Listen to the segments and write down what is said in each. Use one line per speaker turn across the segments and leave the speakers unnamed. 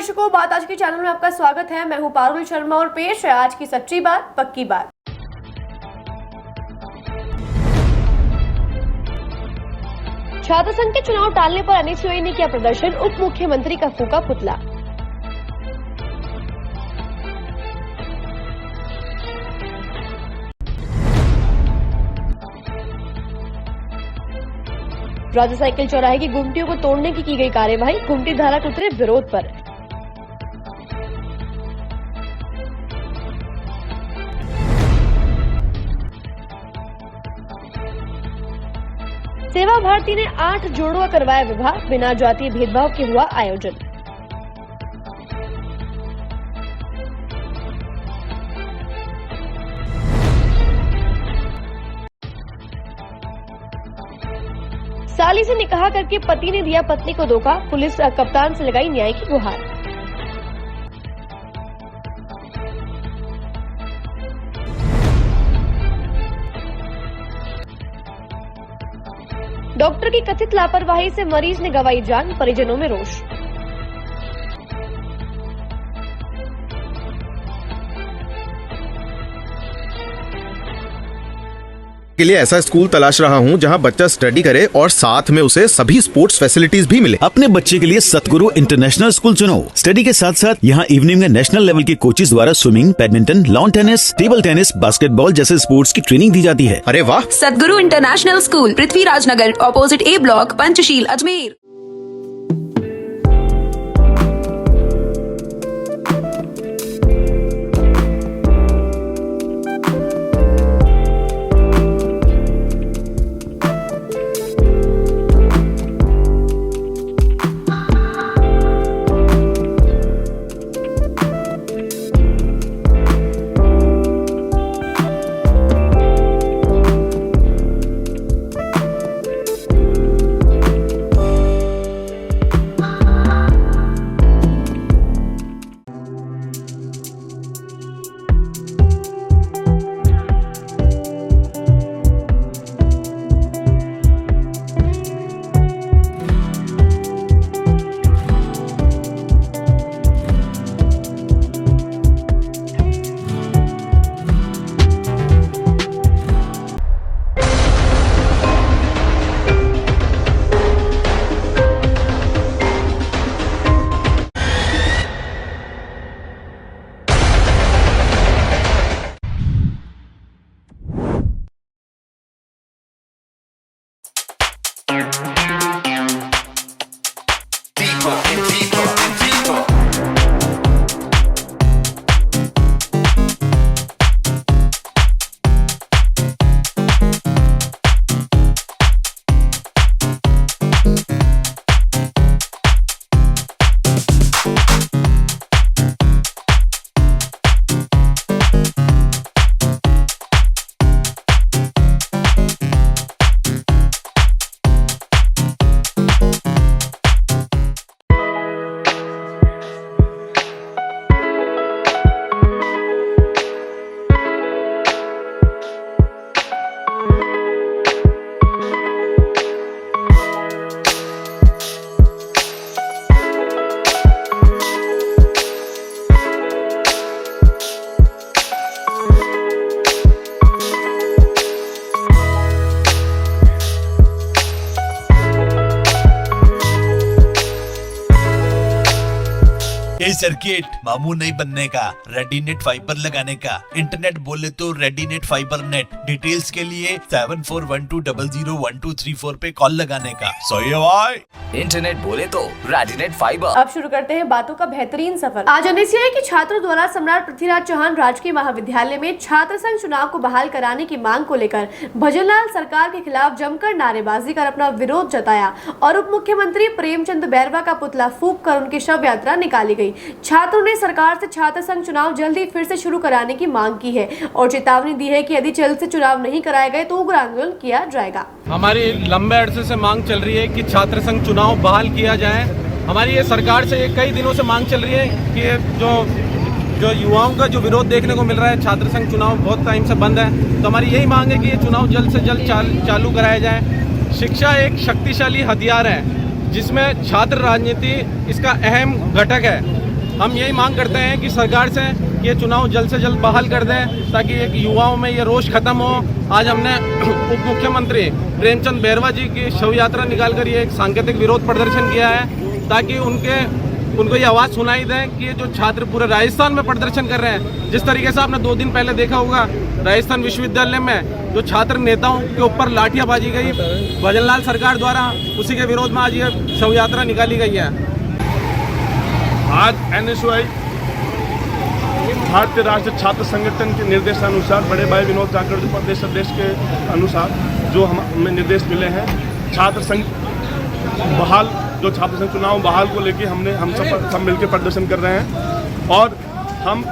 दर्शकों, बात आज के चैनल में आपका स्वागत है। मैं हूं पारुल शर्मा और पेश है आज की सच्ची बात पक्की बात। छात्र संघ के चुनाव टालने पर एनएसयूआई ने किया प्रदर्शन, उप मुख्यमंत्री का फूंका पुतला। राजा साइकिल चौराहे की गुमटियों को तोड़ने की गई कार्यवाही, गुमटी धारक उतरे विरोध पर। सेवा भारती ने 8 जोड़ों का करवाया विवाह, बिना जातीय भेदभाव के हुआ आयोजन। साली से निकाह करके पति ने दिया पत्नी को धोखा, पुलिस कप्तान से लगाई न्याय की गुहार। डॉक्टर की कथित लापरवाही से मरीज ने गंवाई जान, परिजनों में रोष।
के लिए ऐसा स्कूल तलाश रहा हूं जहां बच्चा स्टडी करे और साथ में उसे सभी स्पोर्ट्स फैसिलिटीज भी मिले।
अपने बच्चे के लिए सतगुरु इंटरनेशनल स्कूल चुनो। स्टडी के साथ साथ यहाँ इवनिंग में नेशनल लेवल के कोचेज द्वारा swimming, badminton, lawn tennis, table tennis, basketball जैसे स्पोर्ट्स की ट्रेनिंग दी जाती है।
अरे वाह!
सतगुरु इंटरनेशनल स्कूल, पृथ्वीराज नगर, ऑपोजिट ए ब्लॉक, पंचशील, अजमेर।
सर्किट मामू नहीं बनने का, रेडीनेट फाइबर लगाने का। इंटरनेट बोले तो रेडीनेट फाइबर नेट। डिटेल्स के लिए 7412001234 पे कॉल लगाने का। सही है भाई।
इंटरनेट बोले तो रेडीनेट फाइबर।
अब शुरू करते हैं बातों का बेहतरीन सफर। आज एनएसयूआई के छात्रों द्वारा सम्राट पृथ्वीराज चौहान राजकीय महाविद्यालय में छात्र संघ चुनाव को बहाल कराने की मांग को लेकर भजनलाल सरकार के खिलाफ जमकर नारेबाजी कर अपना विरोध जताया और उप मुख्यमंत्री प्रेमचंद बैरवा का पुतला फूंक कर उनकी शव यात्रा निकाली गई। छात्रों ने सरकार से छात्र संघ चुनाव जल्दी फिर से शुरू कराने की मांग की है और चेतावनी दी है कि यदि जल्द से चुनाव नहीं कराए गए तो उग्र आंदोलन किया जाएगा।
हमारी लंबे अरसे से मांग चल रही है कि छात्र संघ चुनाव बहाल किया जाए। हमारी ये सरकार से कई दिनों से मांग चल रही है कि जो युवाओं का जो विरोध देखने को मिल रहा है, छात्र संघ चुनाव बहुत टाइम से बंद है, तो हमारी यही मांग है कि ये चुनाव जल्द से जल्द चालू कराया जाए। शिक्षा एक शक्तिशाली हथियार है जिसमें छात्र राजनीति इसका अहम घटक है। हम यही मांग करते हैं कि सरकार से ये चुनाव जल्द से जल्द बहाल कर दें, ताकि एक युवाओं में ये रोष खत्म हो। आज हमने उप मुख्यमंत्री प्रेमचंद बैरवा जी की शव यात्रा निकालकर ये एक सांकेतिक विरोध प्रदर्शन किया है, ताकि उनको ये आवाज़ सुनाई दे कि ये जो छात्र पूरे राजस्थान में प्रदर्शन कर रहे हैं, जिस तरीके से आपने 2 दिन पहले देखा होगा राजस्थान विश्वविद्यालय में जो छात्र नेताओं के ऊपर लाठियां बाजी गई भजनलाल सरकार द्वारा, उसी के विरोध में आज ये शव यात्रा निकाली गई है।
आज NSUI भारतीय राष्ट्रीय छात्र संगठन के निर्देशानुसार बड़े भाई विनोद जाखड़ जी प्रदेश अध्यक्ष के अनुसार जो हमें निर्देश मिले हैं, छात्र संघ बहाल जो छात्र संघ चुनाव बहाल को लेके हम सब मिलकर प्रदर्शन कर रहे हैं। और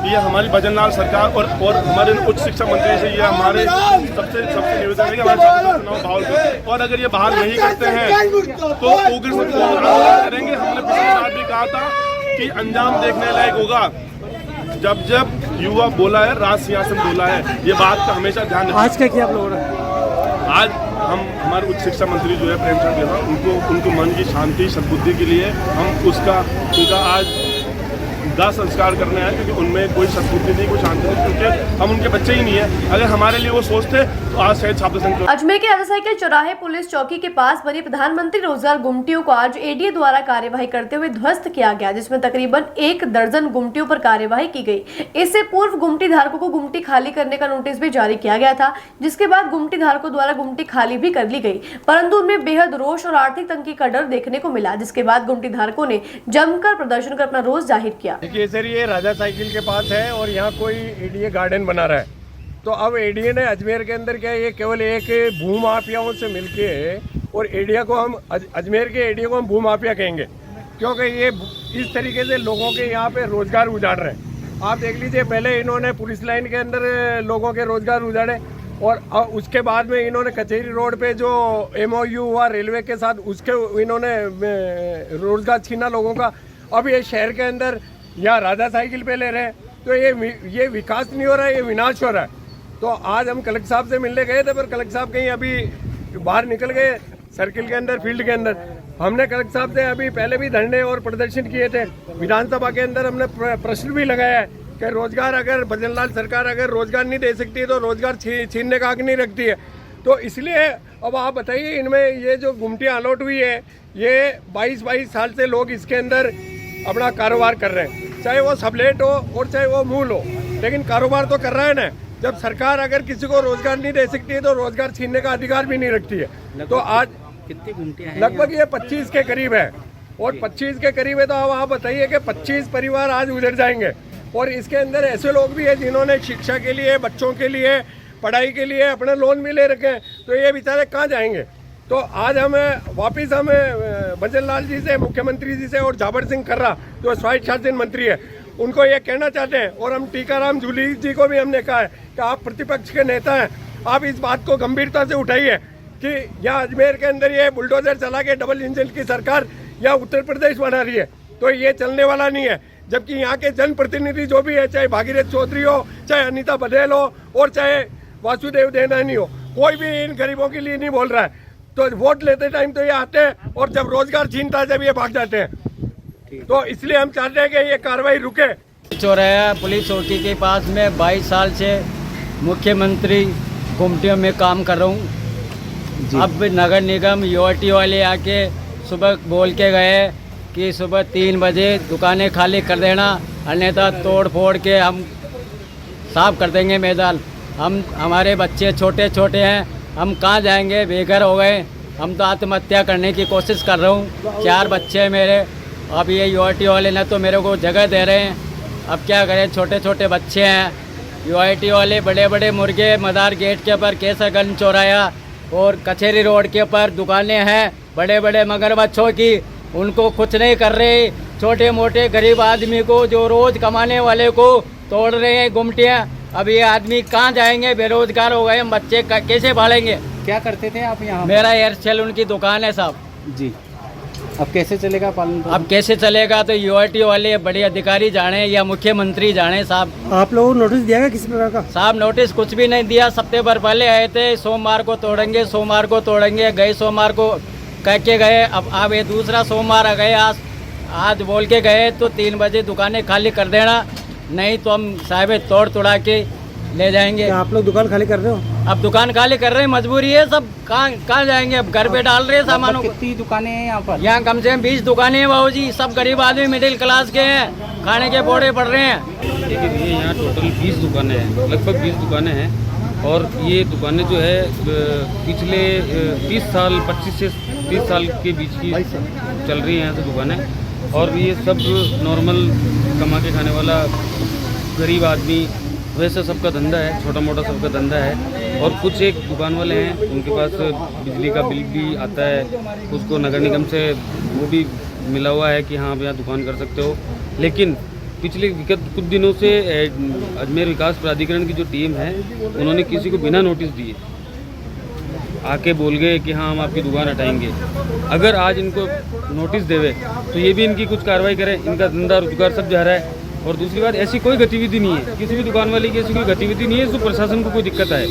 ये हमारी भजनलाल सरकार और हमारे उच्च शिक्षा मंत्री से ये हमारे सबसे निवेदन है कि हमारे छात्र संघ चुनाव बहाल करें, और अगर ये बहाल नहीं करते हैं तो उग्र से आंदोलन करेंगे। हमने पिछले साल भी कहा था कि अंजाम देखने लायक होगा। जब युवा बोला है, राज सिंहासन बोला है, ये बात का हमेशा ध्यान रखें।
आज क्या किया आप लोगों ने?
आज हम हमारे उच्च शिक्षा मंत्री जो है प्रेमचंद बैरवा, उनको मन की शांति सद्बुद्धि के लिए हम उनका आज दाह संस्कार करने आए, क्योंकि उनमें कोई सद्बुद्धि नहीं, कोई शांति नहीं, क्योंकि हम उनके बच्चे ही नहीं है। अगर हमारे लिए वो सोचते तो आज शायद छात्र संघ।
अजमेर के राजा साइकिल चौराहे पुलिस चौकी के पास बनी प्रधानमंत्री रोजगार गुमटियों को आज एडीए द्वारा कार्यवाही करते हुए ध्वस्त किया गया, जिसमें तकरीबन 1 दर्जन गुमटियों पर कार्यवाही की गई। इससे पूर्व गुमटी धारकों को गुमटी खाली करने का नोटिस भी जारी किया गया था, जिसके बाद गुमटी धारकों द्वारा गुमटी खाली भी कर ली गई, परंतु उनमें बेहद रोष और आर्थिक तंगी का डर देखने को मिला, जिसके बाद गुमटी धारकों ने जमकर प्रदर्शन कर अपना रोष जाहिर किया।
देखिए सर, ये राजा साइकिल के पास है और यहाँ कोई एडीए गार्डन बना रहा है, तो अब एडीए ने अजमेर के अंदर क्या, ये केवल एक भूमाफियाओं से मिलके और एडीए को हम अजमेर के एडीए को हम भूमाफिया कहेंगे, क्योंकि ये इस तरीके से लोगों के यहाँ पे रोजगार उजाड़ रहे हैं। आप देख लीजिए, पहले इन्होंने पुलिस लाइन के अंदर लोगों के रोजगार उजाड़े, और उसके बाद में इन्होंने कचहरी रोड पे जो MOU हुआ रेलवे के साथ, उसके इन्होंने रोजगार छीना लोगों का। अब ये शहर के अंदर या राजा साइकिल पे ले रहे हैं, तो ये विकास नहीं हो रहा है, ये विनाश हो रहा है। तो आज हम कलेक्टर साहब से मिलने गए थे, पर कलेक्टर साहब कहीं अभी बाहर निकल गए सर्किल के अंदर, फील्ड के अंदर। हमने कलेक्टर साहब से अभी पहले भी धरने और प्रदर्शन किए थे, विधानसभा के अंदर हमने प्रश्न भी लगाया है कि रोजगार, अगर भजनलाल सरकार अगर रोजगार नहीं दे सकती है तो रोजगार छीनने का हक नहीं रखती है। तो इसलिए अब आप बताइए, इनमें ये जो गुमटियाँ अलॉट हुई है, ये 22 साल से लोग इसके अंदर अपना कारोबार कर रहे हैं, चाहे वो सबलेट हो और चाहे वो मूल हो, लेकिन कारोबार तो कर रहा है ना। जब सरकार अगर किसी को रोजगार नहीं दे सकती है तो रोजगार छीनने का अधिकार भी नहीं रखती है। तो आज
कितनी गुमटियां हैं?
लगभग ये 25 के करीब है, और 25 के करीब है, तो अब आप बताइए कि 25 परिवार आज उजड़ जाएंगे। और इसके अंदर ऐसे लोग भी हैं जिन्होंने शिक्षा के लिए, बच्चों के लिए, पढ़ाई के लिए अपने लोन भी ले रखे हैं, तो ये बेचारे कहाँ जाएंगे। तो आज हमें वापिस भजनलाल जी से, मुख्यमंत्री जी से, और जाबर सिंह कर्रा जो स्वायत्त शासन मंत्री है, उनको ये कहना चाहते हैं, और हम टीकाराम जूली जी को भी हमने कहा है कि आप प्रतिपक्ष के नेता हैं, आप इस बात को गंभीरता से उठाइए कि यहाँ अजमेर के अंदर ये बुलडोजर चला के डबल इंजन की सरकार या उत्तर प्रदेश बना रही है, तो ये चलने वाला नहीं है। जबकि यहाँ के जनप्रतिनिधि जो भी है, चाहे भागीरथ चौधरी हो, चाहे अनीता बघेल हो, और चाहे वासुदेव देवनानी हो, कोई भी इन गरीबों के लिए नहीं बोल रहा है। तो वोट लेते टाइम तो ये आते हैं, और जब रोजगार छीनता है जब ये भाग जाते हैं। तो इसलिए हम चाहते हैं कि ये कार्रवाई रुके।
चौराहा पुलिस चौकी के पास में 22 साल से मुख्यमंत्री गुमटियों में काम कर रहा हूँ। अब नगर निगम यूआरटी वाले आके सुबह बोल के गए कि सुबह 3 बजे दुकानें खाली कर देना, अन्यथा तोड़ फोड़ के हम साफ कर देंगे मैदान। हमारे बच्चे छोटे छोटे हैं, हम कहाँ जाएंगे, बेघर हो गए। हम तो आत्महत्या करने की कोशिश कर रहा हूँ, 4 बच्चे हैं मेरे। अब ये यूआरटी वाले ना तो मेरे को जगह दे रहे हैं, अब क्या करें, छोटे छोटे बच्चे हैं। यूआरटी वाले बड़े बड़े मुर्गे मदार गेट के ऊपर, केसरगंज चौराहा और कचहरी रोड के ऊपर दुकानें हैं बड़े बड़े मगरमच्छों की, उनको कुछ नहीं कर रहे। छोटे मोटे गरीब आदमी को, जो रोज कमाने वाले को तोड़ रहे हैं गुमटियाँ। अब ये आदमी कहाँ जाएंगे, बेरोजगार हो गए, हम बच्चे कैसे पालेंगे। क्या करते थे आप यहाँ? मेरा हेयर सैलून की दुकान है साहब जी। अब कैसे चलेगा पालन? अब कैसे चलेगा तो यूआरटी वाले बड़े अधिकारी जाने या मुख्यमंत्री जाने साहब।
आप लोगों को नोटिस दिया गया किसी प्रकार का?
साहब नोटिस कुछ भी नहीं दिया। हफ्ते भर पहले आए थे, सोमवार को तोड़ेंगे, सोमवार को तोड़ेंगे, गए सोमवार को कह के गए। अब ये दूसरा सोमवार आ गए, आज बोल के गए तो 3 बजे दुकानें खाली कर देना, नहीं तो हम साहब तोड़ तोड़ा के ले जाएंगे।
आप लोग दुकान खाली कर रहे हो?
अब दुकान खाली कर रहे हैं, मजबूरी है, सब कहाँ जाएंगे, अब घर पे डाल रहे हैं सामानों को।
कितनी दुकानें हैं यहाँ पर?
यहाँ कम से कम 20 दुकानें हैं बाबू जी, सब गरीब आदमी मिडिल क्लास के हैं, खाने के बोड़े पड़ रहे हैं।
देखिए ये यहाँ टोटल 20 दुकानें हैं, लगभग 20 दुकानें हैं और ये दुकानें जो है पिछले 30 साल 25 से 30 साल के बीच की चल रही हैं यहाँ से दुकानें और ये सब नॉर्मल कमा के खाने वाला गरीब आदमी वैसे सबका धंधा है, छोटा मोटा सबका धंधा है। और कुछ एक दुकान वाले हैं उनके पास बिजली का बिल भी आता है, उसको नगर निगम से वो भी मिला हुआ है कि हाँ आप यहाँ दुकान कर सकते हो। लेकिन पिछले विगत कुछ दिनों से अजमेर विकास प्राधिकरण की जो टीम है उन्होंने किसी को बिना नोटिस दिए आके बोल गए कि हाँ हम आपकी दुकान हटाएंगे। अगर आज इनको नोटिस देवे तो ये भी इनकी कुछ कार्रवाई करें, इनका धंधा रोजगार सब जा रहा है। और दूसरी बात ऐसी कोई गतिविधि नहीं है, किसी भी दुकान वाले की ऐसी कोई गतिविधि नहीं है तो प्रशासन को कोई दिक्कत है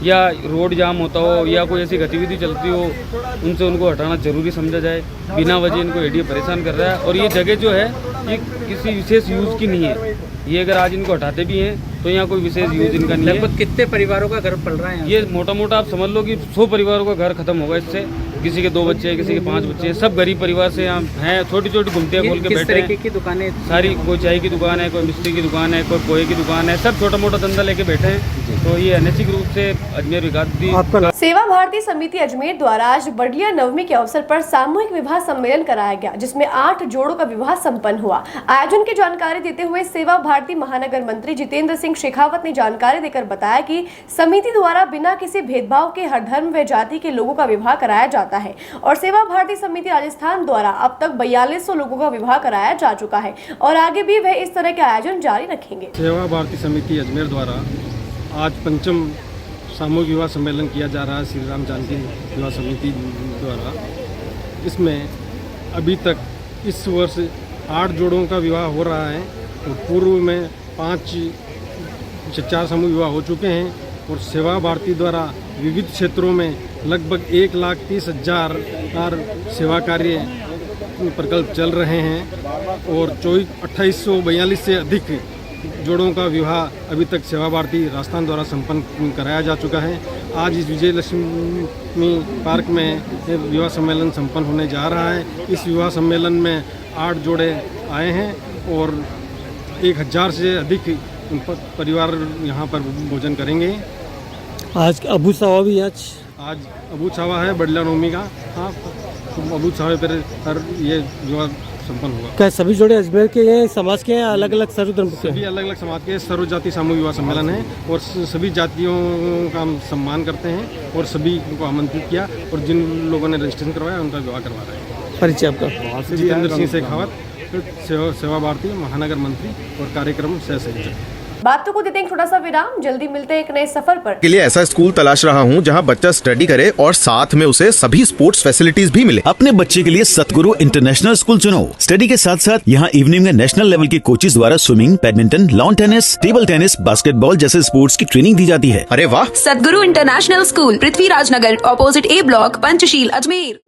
या रोड जाम होता हो या कोई ऐसी गतिविधि चलती हो उनसे उनको हटाना जरूरी समझा जाए। बिना वजह इनको एडीए परेशान कर रहा है और ये जगह जो है ये किसी विशेष यूज़ की नहीं है। ये अगर आज इनको हटाते भी हैं तो यहाँ कोई विशेष यूज इनका नहीं है।
लगभग कितने परिवारों का घर पल रहा है?
ये मोटा मोटा आप समझ लो कि 100 परिवारों का घर खत्म होगा इससे। किसी के 2 बच्चे हैं, किसी के 5 बच्चे हैं, सब गरीब परिवार से यहाँ हैं। छोटी छोटी घुमतियाँ खोल के बैठे हैं।
की दुकानें
सारी, कोई चाय की दुकान है, कोई मिस्त्री की दुकान है, कोई पोहे की दुकान है, सब छोटा मोटा धंधा लेके बैठे हैं। तो ये अनैतिक रूप से अजमेर विकास
सेवा भारती समिति अजमेर द्वारा आज बड़लिया नवमी के अवसर पर सामूहिक विवाह सम्मेलन कराया गया, जिसमें 8 जोड़ों का विवाह संपन्न हुआ। आयोजन की जानकारी देते हुए सेवा भारती महानगर मंत्री जितेंद्र सिंह शेखावत ने जानकारी देकर बताया कि समिति द्वारा बिना किसी भेदभाव के हर धर्म व जाति के लोगों का विवाह कराया जाता है और सेवा भारती समिति राजस्थान द्वारा अब तक 4200 लोगों का विवाह कराया जा चुका है और आगे भी वह इस तरह के आयोजन जारी रखेंगे।
सेवा भारती समिति अजमेर द्वारा आज 5वां सामूहिक विवाह सम्मेलन किया जा रहा है श्री राम जानकी विवाह समिति द्वारा। इसमें अभी तक इस वर्ष 8 जोड़ों का विवाह हो रहा है और पूर्व में 4 समूह विवाह हो चुके हैं और सेवा भारती द्वारा विविध क्षेत्रों में लगभग 1,30,000 सेवा कार्य प्रकल्प चल रहे हैं और 2842 से अधिक जोड़ों का विवाह अभी तक सेवा भारती राजस्थान द्वारा संपन्न कराया जा चुका है। आज इस विजयलक्ष्मी पार्क में विवाह सम्मेलन संपन्न होने जा रहा है। इस विवाह सम्मेलन में 8 जोड़े आए हैं और 1000 से अधिक परिवार यहाँ पर भोजन करेंगे।
आज अबू सावा भी
आज अबू सावा है बड़ला नवमी का। हाँ, अबू सावे पर ये विवाह संपन्न हुआ।
क्या सभी जोड़े अजमेर के हैं, समाज के हैं, अलग अलग सर्वधर्म के?
सभी अलग अलग समाज के सर्व जाति सामूहिक विवाह सम्मेलन है और सभी जातियों का हम सम्मान करते हैं और सभी को आमंत्रित किया और जिन लोगों ने रजिस्ट्रेशन करवाया उनका विवाह करवा रहे हैं।
परिचय आपका?
जितेंद्र सिंह शेखावत, सेवा भारती महानगर मंत्री और कार्यक्रम सह संयोजक।
बातों को देते हैं थोड़ा सा विराम, जल्दी मिलते हैं एक नए सफर पर।
के लिए ऐसा स्कूल तलाश रहा हूँ जहाँ बच्चा स्टडी करे और साथ में उसे सभी स्पोर्ट्स फैसिलिटीज भी मिले।
अपने बच्चे के लिए सतगुरु इंटरनेशनल स्कूल चुनो। स्टडी के साथ साथ यहाँ इवनिंग में नेशनल लेवल के कोचेज द्वारा swimming, badminton, lawn tennis, table tennis, basketball जैसे स्पोर्ट्स की ट्रेनिंग दी जाती है।
अरे वाह!
सतगुरु इंटरनेशनल स्कूल, पृथ्वीराज नगर, ऑपोजिट ए ब्लॉक, पंचशील, अजमेर।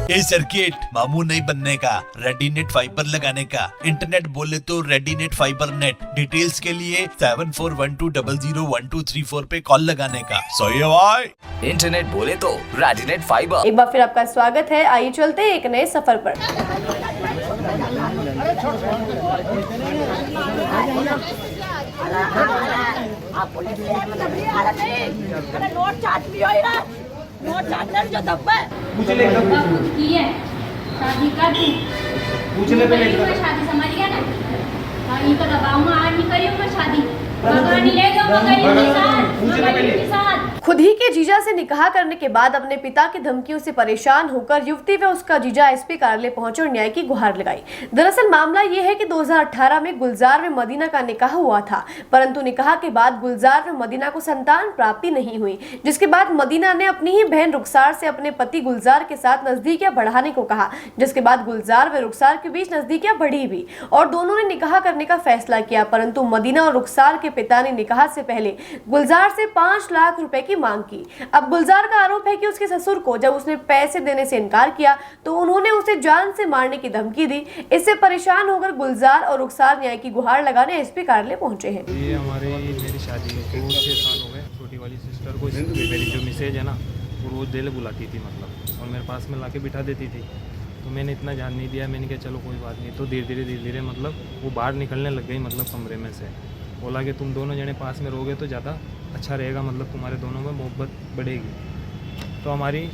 ए सर्किट मामू नहीं बनने का, रेडीनेट फाइबर लगाने का, इंटरनेट बोले तो रेडीनेट फाइबर नेट। डिटेल्स के लिए 7412001234 पे कॉल लगाने का। सही है भाई।
इंटरनेट बोले तो रेडिनेट फाइबर।
एक बार फिर आपका स्वागत है। आइए चलते हैं एक नए सफर पर।
शादी कर तू पूछ ले पहले शादी समझ गया ना। हाँ ये तो दबाव में आज नहीं करी मैं शादी भगवान ले जाओ के साथ।
खुद ही के जीजा से निकाह करने के बाद अपने पिता की धमकियों से परेशान होकर युवती व उसका जीजा एसपी कार्यालय पहुंचे और न्याय की गुहार लगाई। दरअसल मामला ये है कि 2018 में गुलजार व मदीना का निकाह हुआ था, परंतु निकाह के बाद गुलजार व मदीना को संतान प्राप्ति नहीं हुई, जिसके बाद मदीना ने अपनी ही बहन रुखसार से अपने पति गुलजार के साथ नजदीकियां बढ़ाने को कहा, जिसके बाद गुलजार व रुखसार के बीच नजदीकियां बढ़ी भी और दोनों ने निकाह करने का फैसला किया। परंतु मदीना और रुखसार के पिता ने निकाह से पहले गुलजार से 5 लाख रुपए की मांग की। अब गुलजार का आरोप है कि उसके ससुर को जब उसने पैसे देने से इनकार किया तो उन्होंने उसे जान से मारने की धमकी दी। इससे परेशान होकर गुलजार और रुखसार न्याय की गुहार लगाने एसपी कार्यालय पहुंचे हैं।
ये मेरी शादी को 6 साल हो गए। छोटी वाली सिस्टर को मेरी जो मिसेज है ना वो रोज डेली बुलाती थी मतलब, और मेरे पास में लाके बिठा देती थी। तो मैंने इतना ध्यान नहीं दिया, मैंने कहा चलो कोई बात नहीं। तो धीरे धीरे मतलब वो बाहर निकलने लग गई मतलब कमरे में से। बोला कि तुम दोनों जने पास में रहोगे तो ज़्यादा अच्छा रहेगा, मतलब तुम्हारे दोनों में मोहब्बत बढ़ेगी। तो मेरे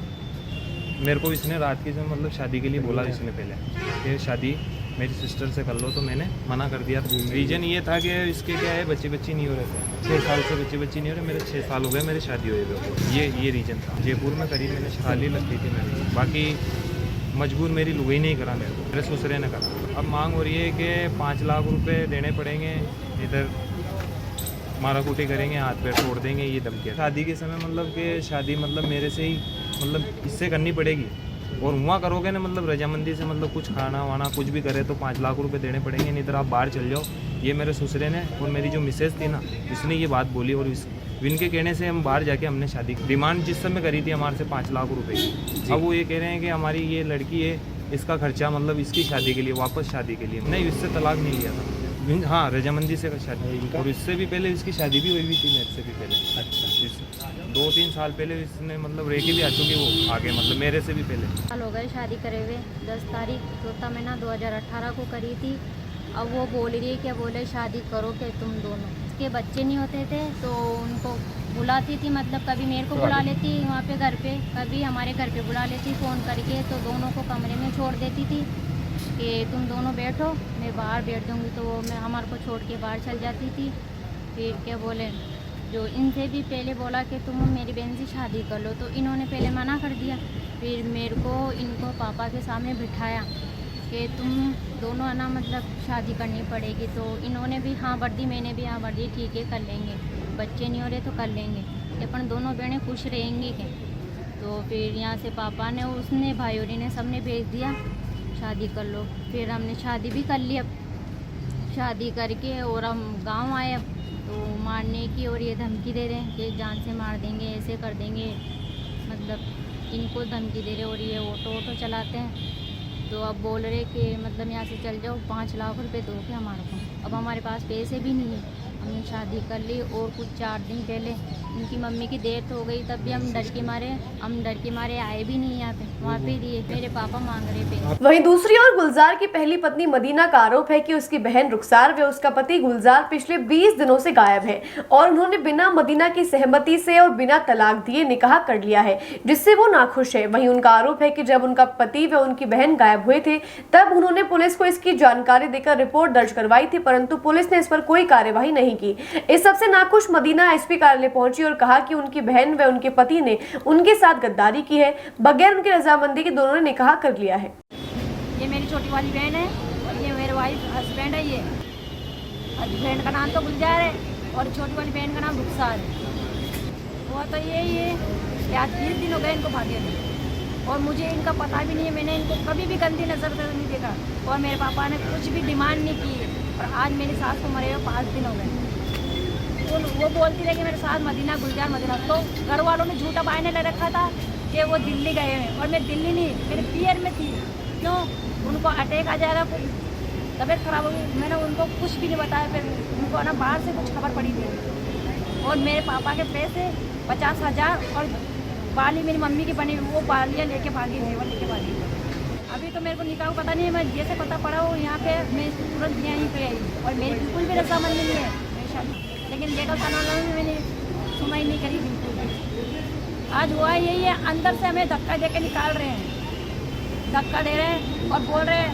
को इसने रात की जो मतलब शादी के लिए बोला इसने पहले कि शादी मेरी सिस्टर से कर लो, तो मैंने मना कर दिया। रीज़न ये था कि इसके क्या है बच्चे नहीं हो रहे थे, 6 साल से बच्चे नहीं हो रहे। मेरे 6 साल हो गए मेरी शादी हुए हुए। ये रीज़न था। जयपुर में करीब मैंने शादी लगती थी मेरी, बाकी मजबूर मेरी लुगाई नहीं करा मेरे ससुरे ने करा। अब मांग हो रही है कि 5 लाख रुपए देने पड़ेंगे, इधर माराकुटी करेंगे, हाथ पैर तोड़ देंगे, ये धमकी। शादी के समय मतलब कि शादी मतलब मेरे से ही मतलब इससे करनी पड़ेगी, और वहाँ करोगे ना मतलब रजामंदी से मतलब कुछ खाना वाना कुछ भी करे तो 5 लाख रुपए देने पड़ेंगे, नहीं तो आप बाहर चल जाओ। ये मेरे ससुरे ने और मेरी जो मिसेज थी ना इसने ये बात बोली, और इनके कहने से हम बाहर जाके हमने शादी डिमांड जिस समय करी थी हमारे से 5 लाख रुपए की। अब वो ये कह रहे हैं कि हमारी ये लड़की है, इसका खर्चा मतलब इसकी शादी के लिए, वापस शादी के लिए। नहीं, इससे तलाक नहीं लिया था। हाँ, रजामंदी से शादी, और इससे भी पहले इसकी शादी भी हुई थी मेरे से भी पहले। अच्छा, 2-3 साल पहले इसने मतलब रेखी भी आ चुकी वो आगे मतलब मेरे से भी पहले।
साल हो गए शादी करे हुए। 10 तारीख 4 महीना 2018 को करी थी। अब वो बोल रही है कि बोले शादी करो कि तुम दोनों। इसके बच्चे नहीं होते थे तो उनको बुलाती थी, मतलब कभी मेरे को बुला लेती वहाँ पे घर पे, कभी हमारे घर पे बुला लेती फ़ोन करके। तो दोनों को कमरे में छोड़ देती थी कि तुम दोनों बैठो, मैं बाहर बैठ दूँगी। तो मैं हमारे को छोड़ के बाहर चल जाती थी। फिर क्या बोले, जो इनसे भी पहले बोला कि तुम मेरी बहन से शादी कर लो, तो इन्होंने पहले मना कर दिया। फिर मेरे को इनको पापा के सामने बिठाया कि तुम दोनों है ना मतलब शादी करनी पड़ेगी। तो इन्होंने भी हाँ भर दी, मैंने भी हाँ भर दी, ठीक है कर लेंगे, बच्चे नहीं हो रहे तो कर लेंगे, अपन दोनों बहनें खुश रहेंगी क्या। तो फिर यहाँ से पापा ने उसने भाई और ने सबने भेज दिया शादी कर लो। फिर हमने शादी भी कर ली। अब शादी करके और हम गांव आए, अब तो मारने की और ये धमकी दे रहे हैं कि जान से मार देंगे, ऐसे कर देंगे, मतलब इनको धमकी दे रहे। और ये ऑटो चलाते हैं, तो अब बोल रहे कि मतलब यहाँ से चल जाओ, 5 लाख रुपए दो के हमारे को। अब हमारे पास पैसे भी नहीं है। हमने शादी कर ली और कुछ 4 दिन पहले उनकी मम्मी की डेथ हो गई, तब भी हम डर के मारे आए भी नहीं यहाँ पे। वहाँ पे दिए मेरे पापा मांग रहे थे।
वहीं दूसरी ओर गुलजार की पहली पत्नी मदीना का आरोप है कि उसकी बहन रुखसार व उसका पति गुलजार पिछले 20 दिनों से गायब है और उन्होंने बिना मदीना की सहमति से और बिना तलाक दिए निकाह कर लिया है, जिससे वो नाखुश है। वहीं उनका आरोप है कि जब उनका पति व उनकी बहन गायब हुए थे तब उन्होंने पुलिस को इसकी जानकारी देकर रिपोर्ट दर्ज करवाई थी, परंतु पुलिस ने इस पर कोई कार्यवाही नहीं की। इस सबसे नाखुश मदीना एसपी कार्यालय पहुंची और कहा कि उनकी बहन व उनके पति ने उनके साथ गद्दारी की है, बगैर उनकी रजामंदी के दोनों ने निकाह कर लिया है।
ये मेरी छोटी वाली बहन है और ये मेरे वाइफ हस्बैंड है। ये हस्बैंड का नाम तो गुलजार है और छोटी वाली बहन का नाम रुखसार है। वो तो यही है कि आज 20 दिन हो गए इनको भागे थे और मुझे इनका पता भी नहीं है। मैंने इनको कभी भी गंदी नज़र से नहीं देखा और मेरे पापा ने कुछ भी डिमांड नहीं की। और आज मेरी सास को मरे हुए 5 दिन हो गए। वो बोलती रही कि मेरे साथ मदीना गुलजार मदीना, तो घर वालों ने झूठा बहाने ले रखा था कि वो दिल्ली गए हैं, और मैं दिल्ली नहीं, मेरे पीयर में थी। क्यों? उनको अटैक आ जाएगा, कुछ तबीयत खराब होगी। मैंने उनको कुछ भी नहीं बताया। फिर उनको ना बाहर से कुछ खबर पड़ी थी, और मेरे पापा के पैसे 50,000 और बाली मेरी मम्मी की बनी, वो बालियाँ लेके भागी, जेवर लेके भागी। अभी तो मेरे को निकाह को पता नहीं है, मैं जैसे पता पड़ा हो यहाँ पे मैं तुरंत यहीं पे आई, और मेरी बिल्कुल भी रजामंदी नहीं है मेरी शादी। लेकिन लेटर थाना वालों ने मैंने सुनवाई नहीं करी बिल्कुल भी। आज हुआ यही है, अंदर से हमें धक्का दे के निकाल रहे हैं, धक्का दे रहे हैं और बोल रहे हैं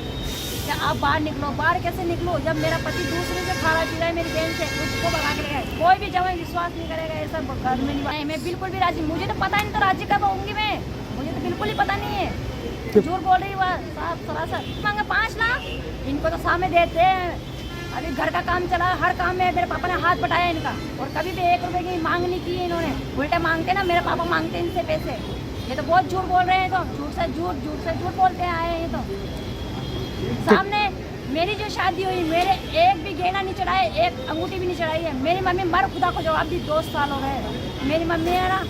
कि आप बाहर निकलो। बाहर कैसे निकलो जब मेरा पति दूसरे से खाना पी रहा है, मेरी बहन से, उसको भगा के गए। कोई भी जब विश्वास नहीं करेगा ऐसा घर में नहीं। मैं बिल्कुल भी राजी, मुझे तो पता ही नहीं था राजी कब होंगी मैं, मुझे तो बिल्कुल ही पता नहीं है। झूठ बोल रही हुआ साफ सरासर। मांगे 5 लाख, इनको तो सामने देते हैं। अभी घर का काम चला, हर काम में मेरे पापा ने हाथ बटाया इनका, और कभी भी 1 रुपए की मांग नहीं की इन्होंने। उल्टे मांगते ना, मेरे पापा मांगते इनसे पैसे। ये तो बहुत झूठ बोल रहे हैं, तो झूठ से झूठ बोलते हैं आए हैं। तो सामने मेरी जो शादी हुई, मेरे एक भी गहना नहीं चढ़ाए, एक अंगूठी भी नहीं चढ़ाई है। मेरी मम्मी मर खुदा को जवाब दी, 2 साल हो गए। मेरी मम्मी है ना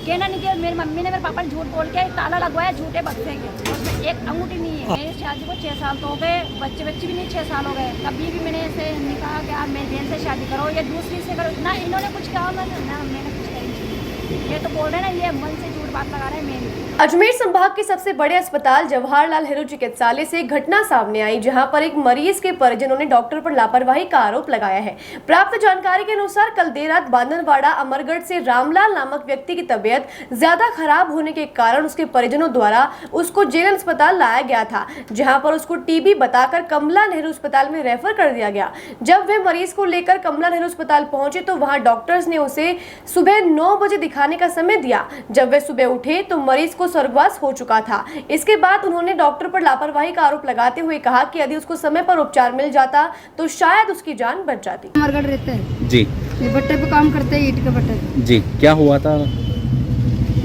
कहना नहीं किया, मेरी मम्मी ने मेरे पापा ने झूठ बोल के ताला लगवाया झूठे बक्से के, उसमें एक अंगूठी नहीं है। मेरी शादी को 6 साल तो हो गए, बच्चे भी नहीं 6 साल हो गए। कभी भी मैंने ऐसे नहीं कहा कि आप मेरी बहन से शादी करो या दूसरी से करो, ना इन्होंने कुछ कहा ना मैंने कुछ कही। ये तो बोल रहे हैं ना, ये मन से झूठ बात लगा रहे हैं मेरी।
अजमेर संभाग के सबसे बड़े अस्पताल जवाहरलाल नेहरू चिकित्सालय से घटना सामने आई, जहां पर एक मरीज के परिजनों ने डॉक्टर पर लापरवाही का आरोप लगाया है। प्राप्त जानकारी के अनुसार कल देर रात बांदरवाड़ा अमरगढ़ से रामलाल नामक व्यक्ति की तबीयत ज्यादा खराब होने के कारण उसके परिजनों द्वारा उसको जेल अस्पताल लाया गया था, जहां पर उसको टीबी बताकर कमला नेहरू अस्पताल में रेफर कर दिया गया। जब वे मरीज को लेकर कमला नेहरू अस्पताल पहुंचे तो वहां डॉक्टर्स ने उसे सुबह 9 बजे दिखाने का समय दिया। जब वे सुबह उठे तो मरीज को स्वर्गवास हो चुका था। इसके बाद उन्होंने डॉक्टर पर लापरवाही का आरोप लगाते हुए कहा कि यदि उसको समय पर उपचार मिल जाता तो शायद उसकी जान बच जाती।
अमरगढ़ रहते हैं
जी,
ये भट्टे पे काम करते हैं, ईंट के भट्टे पे।
जी, क्या हुआ था?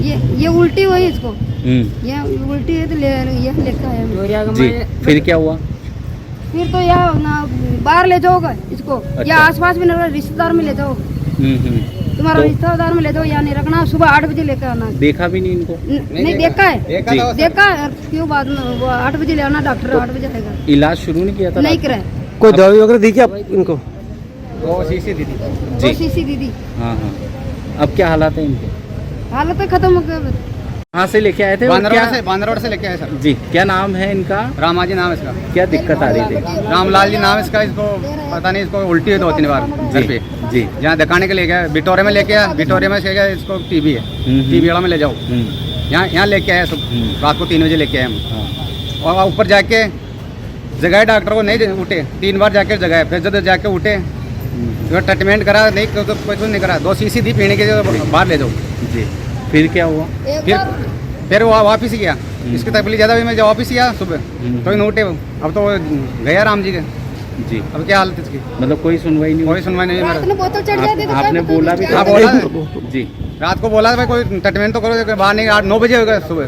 ये उल्टी हुई इसको, ये उल्टी है तो ये लेकर आया
जी, फिर क्या हुआ?
फिर तो यहाँ बाहर ले जाओगे इसको, या आसपास में रिश्तेदार में ले जाओ, तुम्हारा रिश्तेदार में ले जाओ, या नहीं रखना। सुबह 8 बजे लेकर आना।
देखा भी नहीं इनको?
नहीं देखा है, देखा है। क्यों बाद में वो 8 बजे ले आना, डॉक्टर 8 बजे आएगा।
इलाज शुरू नहीं किया था?
नहीं कराया।
कोई दवाई वगैरह दी क्या इनको?
2 शीशी दीदी।
हाँ हाँ, अब क्या हालात है इनके?
हालत खत्म हो गया।
कहाँ से लेके आए थे?
बांदरवाड़ा से लेके आए सर।
जी, क्या नाम है इनका?
रामाजी नाम है इसका।
क्या दिक्कत आ रही थी?
रामलाल जी नाम है इसका। इसको पता नहीं, इसको उल्टी है 2-3 बार घर पे।
जी,
यहाँ दिखाने के लिए गया, बिटोरे में लेके आया, बिटोरे में से गया, इसको टीबी है, टीबी वाला में ले जाओ। यहाँ लेके आया सब, रात को 3 बजे लेके आए हम। और ऊपर जाके जगाए डॉक्टर को, नहीं उठे, 3 बार जाके जगाए, फिर जब जाके उठे ट्रीटमेंट करा, नहीं तो कुछ नहीं करा। 2 शीशी दी पीने के, बाहर ले जाओ।
जी, फिर क्या हुआ?
फिर वो वापिस गया, इसकी तकलीफ ज़्यादा हुई, मैं जब वापिस गया सुबह तो नहीं उठे। अब तो गया राम जी के।
जी,
अब क्या हालत इसकी?
मतलब कोई सुनवाई नहीं?
कोई सुनवाई नहीं।
आपने बोला भी?
हाँ बोला
जी,
रात को बोला भाई कोई ट्रीटमेंट तो करो, बाहर नहीं। 8-9 बजे हो गए सुबह।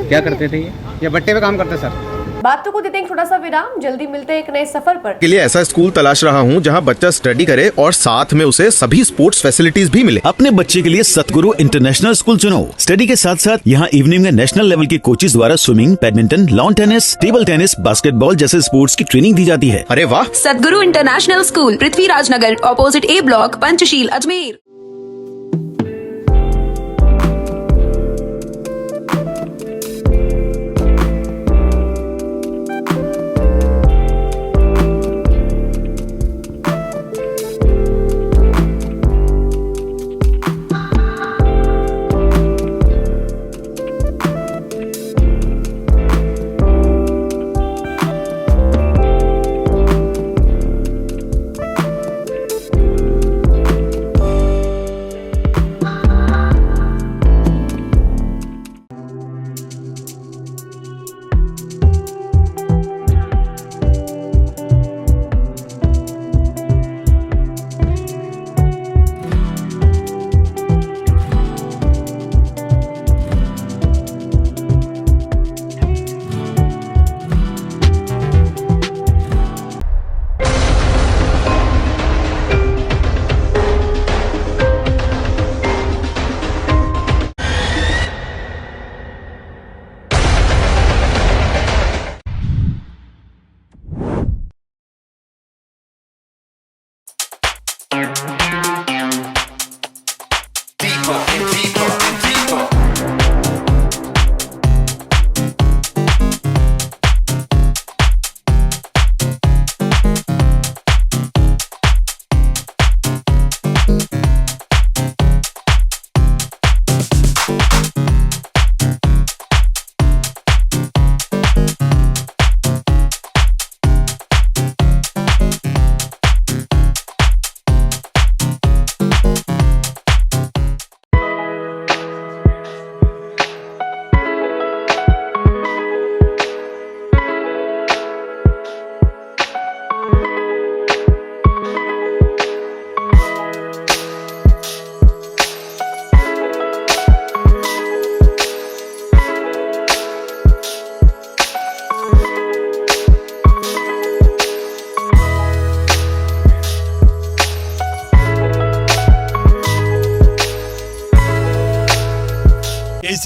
क्या करते थे
ये भट्टे पे काम करते सर।
बातों को देते हैं छोटा सा विराम, जल्दी मिलते हैं एक नए सफर पर।
के लिए ऐसा स्कूल तलाश रहा हूँ जहाँ बच्चा स्टडी करे और साथ में उसे सभी स्पोर्ट्स फैसिलिटीज भी मिले।
अपने बच्चे के लिए सतगुरु इंटरनेशनल स्कूल चुनो। स्टडी के साथ साथ यहाँ इवनिंग में नेशनल लेवल के कोचेज द्वारा swimming, badminton, lawn tennis, table tennis, basketball जैसे स्पोर्ट्स की ट्रेनिंग दी जाती है।
अरे वाह!
सतगुरु इंटरनेशनल स्कूल, पृथ्वीराज नगर, ऑपोजिट ए ब्लॉक, पंचशील, अजमेर।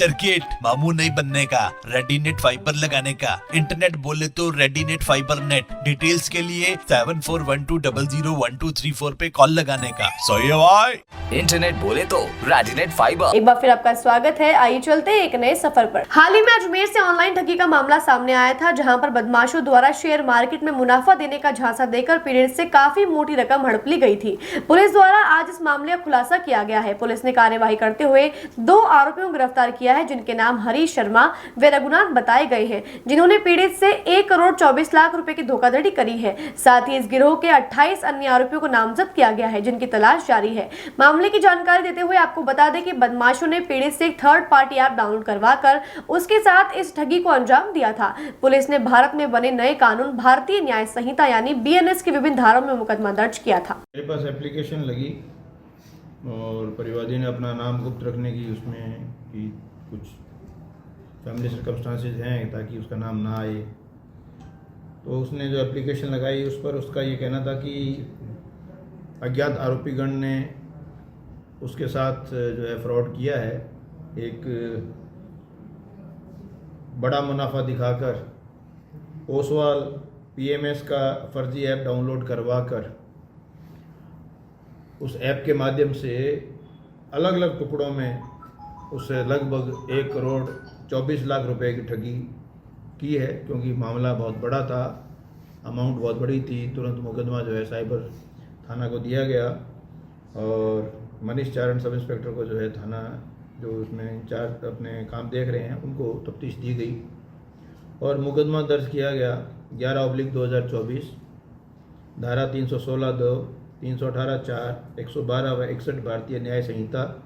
सर्किट, मामू नहीं बनने का, रेडीनेट फाइबर लगाने का, इंटरनेट बोले तो रेडीनेट फाइबर नेट। डिटेल्स के लिए 7412001234 पे कॉल लगाने का। सही है भाई।
इंटरनेट बोले तो रेडिनेट फाइबर।
एक बार फिर आपका स्वागत है। आइए चलते हैं एक नए सफर पर। हाल ही में अजमेर से ऑनलाइन ठगी का मामला सामने आया था, जहां पर बदमाशों द्वारा शेयर मार्केट में मुनाफा देने का झांसा देकर पीड़ित से काफी मोटी रकम हड़प ली गई थी। पुलिस द्वारा आज इस मामले का खुलासा किया गया है। पुलिस ने कार्यवाही करते हुए 2 आरोपियों को गिरफ्तार किया है, जिनके नाम हरीश शर्मा व रघुनाथ बताए गए हैं, जिन्होंने पीड़ित से 1 करोड़ 24 लाख रुपए की धोखाधड़ी करी है। साथ ही इस गिरोह के 28 अन्य आरोपियों को नामजद किया गया है, जिनकी तलाश जारी है। मामले की जानकारी देते हुए आपको बता दें कि बदमाशों ने पीड़ित से एक थर्ड पार्टी ऐप डाउनलोड करवाकर उसके साथ इस ठगी को अंजाम दिया था। पुलिस ने भारत में बने नए कानून भारतीय न्याय संहिता यानी BNS की विभिन्न धाराओं में मुकदमा दर्ज किया था।
मेरे पास एप्लीकेशन लगी और परिवादी ने अपना नाम गुप्त रखने की उसमें कि कुछ फैमिली सर्कमस्टांसेस हैं ताकि उसका नाम ना आए, तो उसने जो एप्लीकेशन लगाई उस पर उसका ये कहना था कि अज्ञात आरोपीगण ने उसके साथ जो है फ्रॉड किया है। एक बड़ा मुनाफा दिखाकर ओसवाल PMS का फर्जी ऐप डाउनलोड करवाकर उस ऐप के माध्यम से अलग अलग टुकड़ों में उससे लगभग 1 करोड़ 24 लाख रुपए की ठगी की है। क्योंकि मामला बहुत बड़ा था, अमाउंट बहुत बड़ी थी, तुरंत मुकदमा जो है साइबर थाना को दिया गया और मनीष चारण सब इंस्पेक्टर को जो है थाना जो उसमें इंचार्ज अपने काम देख रहे हैं उनको तफ्तीश दी गई और मुकदमा दर्ज किया गया 11/2024 धारा 316(2), 318(4), 112 व 61 भारतीय न्याय संहिता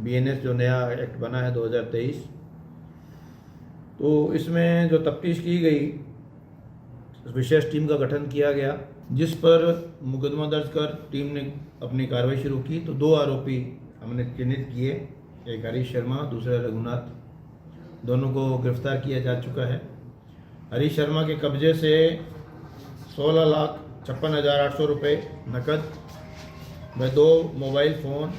BNS जो नया एक्ट बना है 2023। तो इसमें जो तफ्तीश की गई विशेष टीम का गठन किया गया, जिस पर मुकदमा दर्ज कर टीम ने अपनी कार्रवाई शुरू की। तो 2 आरोपी हमने चिन्हित किए, एक हरीश शर्मा, दूसरा रघुनाथ, दोनों को गिरफ्तार किया जा चुका है। हरीश शर्मा के कब्जे से 16,56,800 रुपये नकद व 2 मोबाइल फ़ोन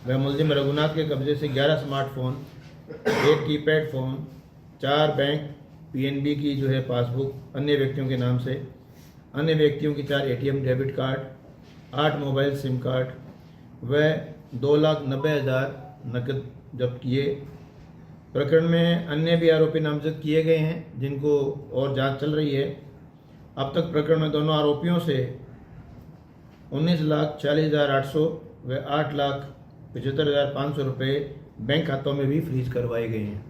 व मुलजिम रघुनाथ के कब्जे से 11 smartphone, 1 keypad phone, 4 bank PNB की जो है पासबुक अन्य व्यक्तियों के नाम से, अन्य व्यक्तियों की 4 ATM debit card, 8 mobile SIM card व 2,90,000 नकद जब्त किए। प्रकरण में अन्य भी आरोपी नामजद किए गए हैं, जिनको और जांच चल रही है। अब तक प्रकरण में दोनों आरोपियों से 19,40,800 व 8,75,500 रुपये बैंक खातों में भी फ्रीज करवाए गए हैं।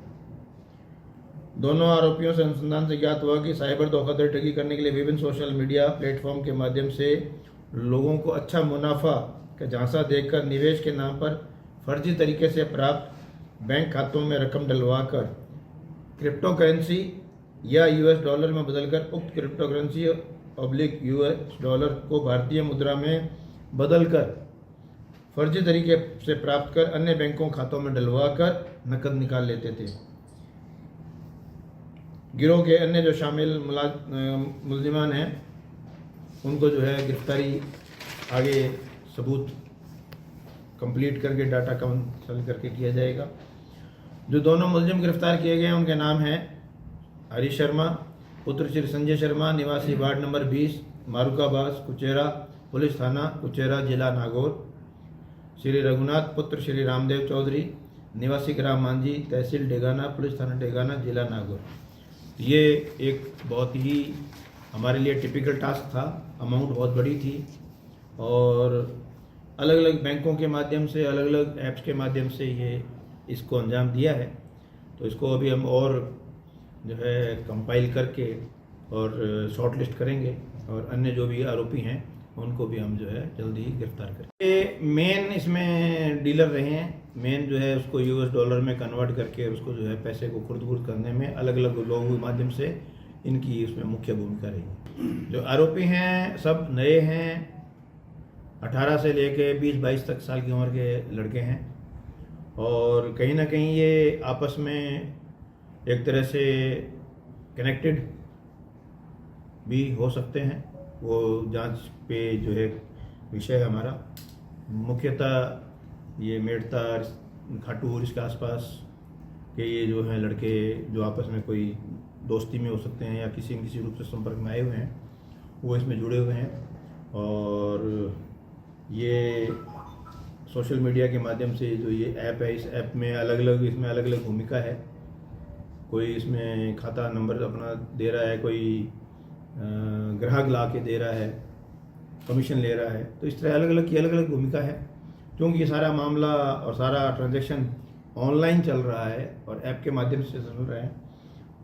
दोनों आरोपियों से अनुसंधान से ज्ञात हुआ कि साइबर धोखाधड़ी ठगी करने के लिए विभिन्न सोशल मीडिया प्लेटफॉर्म के माध्यम से लोगों को अच्छा मुनाफा का झांसा देकर निवेश के नाम पर फर्जी तरीके से प्राप्त बैंक खातों में रकम डलवाकर क्रिप्टो करेंसी या US डॉलर में बदलकर उक्त क्रिप्टो करेंसी /US डॉलर को भारतीय मुद्रा में बदलकर फर्जी तरीके से प्राप्त कर अन्य बैंकों खातों में डलवाकर नकद निकाल लेते थे। गिरोह के अन्य जो शामिल मुलजिमान हैं उनको जो है गिरफ्तारी आगे सबूत कंप्लीट करके डाटा काउंसिल करके किया जाएगा। जो दोनों मुलजिम गिरफ्तार किए गए हैं उनके नाम हैं हरीश शर्मा पुत्र श्री संजय शर्मा, निवासी वार्ड नंबर 20, मारुकाबास, कुचेरा, पुलिस थाना कुचेरा, जिला नागौर। श्री रघुनाथ पुत्र श्री रामदेव चौधरी, निवासी ग्राम मांझी, तहसील डेगाना, पुलिस थाना डेगाना, जिला नागौर। ये एक बहुत ही हमारे लिए टिपिकल टास्क था। अमाउंट बहुत बड़ी थी और अलग अलग बैंकों के माध्यम से, अलग अलग ऐप्स के माध्यम से ये इसको अंजाम दिया है। तो इसको अभी हम और जो है कंपाइल करके और शॉर्ट लिस्ट करेंगे और अन्य जो भी आरोपी हैं उनको भी हम जो है जल्दी ही गिरफ्तार करेंगे। ये मेन इसमें डीलर रहे हैं। मेन जो है उसको US डॉलर में कन्वर्ट करके उसको जो है पैसे को खुर्द-बुर्द करने में अलग अलग लोगों के माध्यम से इनकी इसमें मुख्य भूमिका रही। जो आरोपी हैं सब नए हैं, 18 से लेके 20-22 तक साल की उम्र के लड़के हैं और कहीं ना कहीं ये आपस में एक तरह से कनेक्टेड भी हो सकते हैं। वो जांच पे जो है विषय हमारा मुख्यतः ये मेड़ता, खाटूर, इसके आसपास कि ये जो है लड़के जो आपस में कोई दोस्ती में हो सकते हैं या किसी न किसी रूप से संपर्क में आए हुए हैं, वो इसमें जुड़े हुए हैं। और ये सोशल मीडिया के माध्यम से जो ये ऐप है, इस ऐप में अलग अलग भूमिका है। कोई इसमें खाता नंबर अपना दे रहा है, कोई ग्राहक ला के दे रहा है, कमीशन ले रहा है। तो इस तरह अलग अलग भूमिका है। क्योंकि ये सारा मामला और सारा ट्रांजैक्शन ऑनलाइन चल रहा है और ऐप के माध्यम से चल रहा है,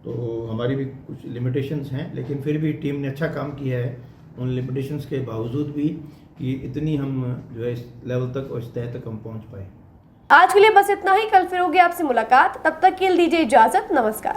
तो हमारी भी कुछ लिमिटेशंस हैं, लेकिन फिर भी टीम ने अच्छा काम किया है उन लिमिटेशंस के बावजूद भी, कि इतनी हम जो है इस लेवल तक और इस तह तक हम पहुंच पाए।
आज के लिए बस इतना ही। कल फिर होगी आपसे मुलाकात, तब तक के लिए दीजिए इजाजत। नमस्कार।